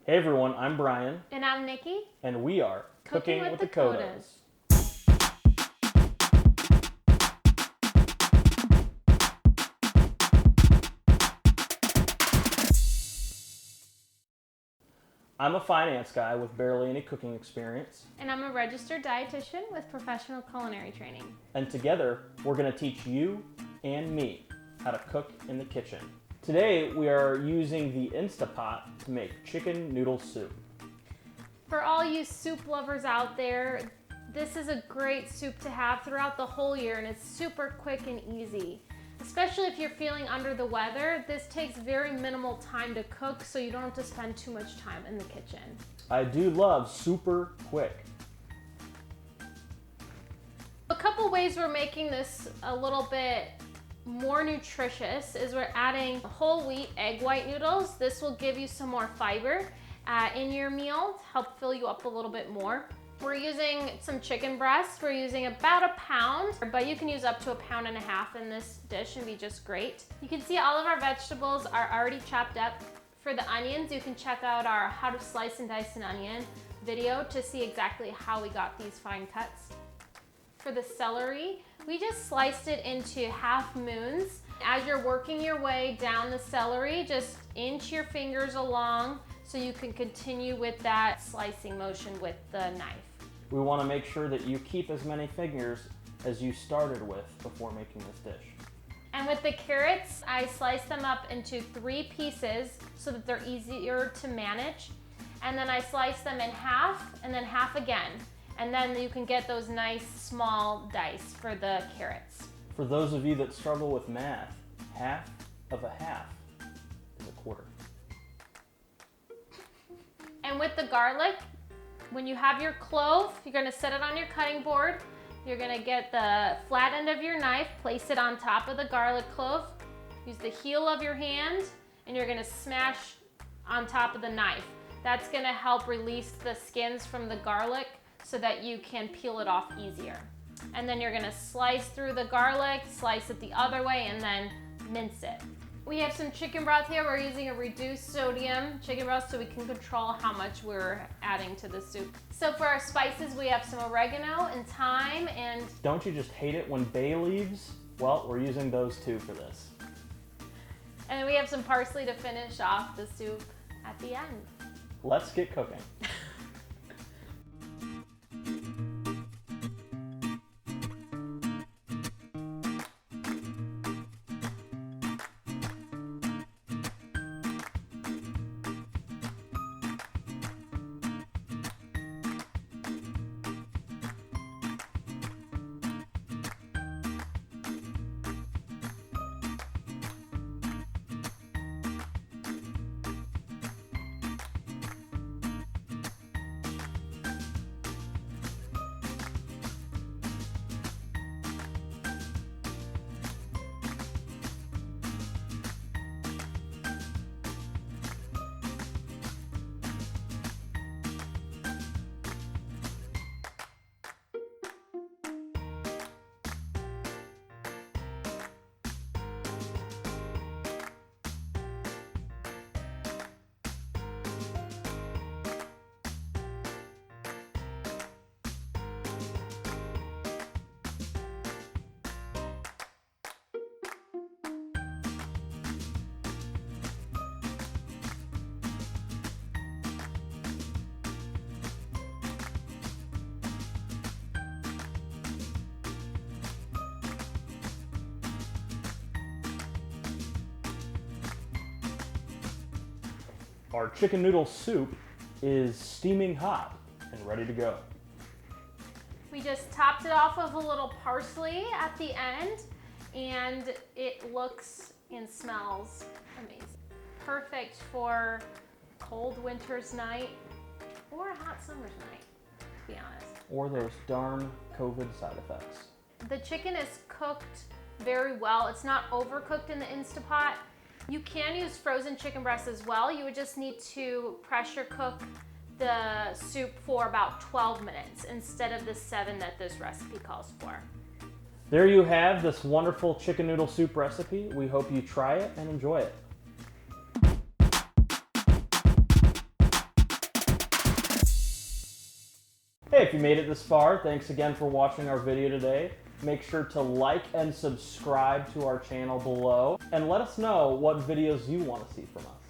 Hey everyone, I'm Brian. And I'm Nikki. And we are Cooking with the Kodas. I'm a finance guy with barely any cooking experience. And I'm a registered dietitian with professional culinary training. And together, we're going to teach you and me how to cook in the kitchen. Today, we are using the InstaPot to make chicken noodle soup. For all you soup lovers out there, this is a great soup to have throughout the whole year, and it's super quick and easy. Especially if you're feeling under the weather, this takes very minimal time to cook, so you don't have to spend too much time in the kitchen. I do love super quick. A couple ways we're making this a little bit more nutritious is we're adding whole wheat egg white noodles. This will give you some more fiber in your meal, help fill you up a little bit more. We're using some chicken breast. We're using about a pound, but you can use up to 1.5 pounds in this dish and be just great. You can see all of our vegetables are already chopped up. For the onions, you can check out our how to slice and dice an onion video to see exactly how we got these fine cuts. For the celery, we just sliced it into half moons. As you're working your way down the celery, just inch your fingers along so you can continue with that slicing motion with the knife. We want to make sure that you keep as many fingers as you started with before making this dish. And with the carrots, I sliced them up into 3 pieces so that they're easier to manage. And then I sliced them in half and then half again. And then you can get those nice small dice for the carrots. For those of you that struggle with math, half of a half is a quarter. And with the garlic, when you have your clove, you're gonna set it on your cutting board. You're gonna get the flat end of your knife, place it on top of the garlic clove. Use the heel of your hand, and you're gonna smash on top of the knife. That's gonna help release the skins from the garlic so that you can peel it off easier. And then you're gonna slice through the garlic, slice it the other way, and then mince it. We have some chicken broth here. We're using a reduced sodium chicken broth so we can control how much we're adding to the soup. So for our spices, we have some oregano and thyme and... Don't you just hate it when bay leaves? Well, we're using those too for this. And then we have some parsley to finish off the soup at the end. Let's get cooking. Our chicken noodle soup is steaming hot and ready to go. We just topped it off with a little parsley at the end, and it looks and smells amazing. Perfect for a cold winter's night or a hot summer's night, to be honest. Or those darn COVID side effects. The chicken is cooked very well. It's not overcooked in the InstaPot. You can use frozen chicken breast as well. You would just need to pressure cook the soup for about 12 minutes instead of the 7 that this recipe calls for. There you have this wonderful chicken noodle soup recipe. We hope you try it and enjoy it. Okay, if you made it this far, thanks again for watching our video today. Make sure to like and subscribe to our channel below, and let us know what videos you want to see from us.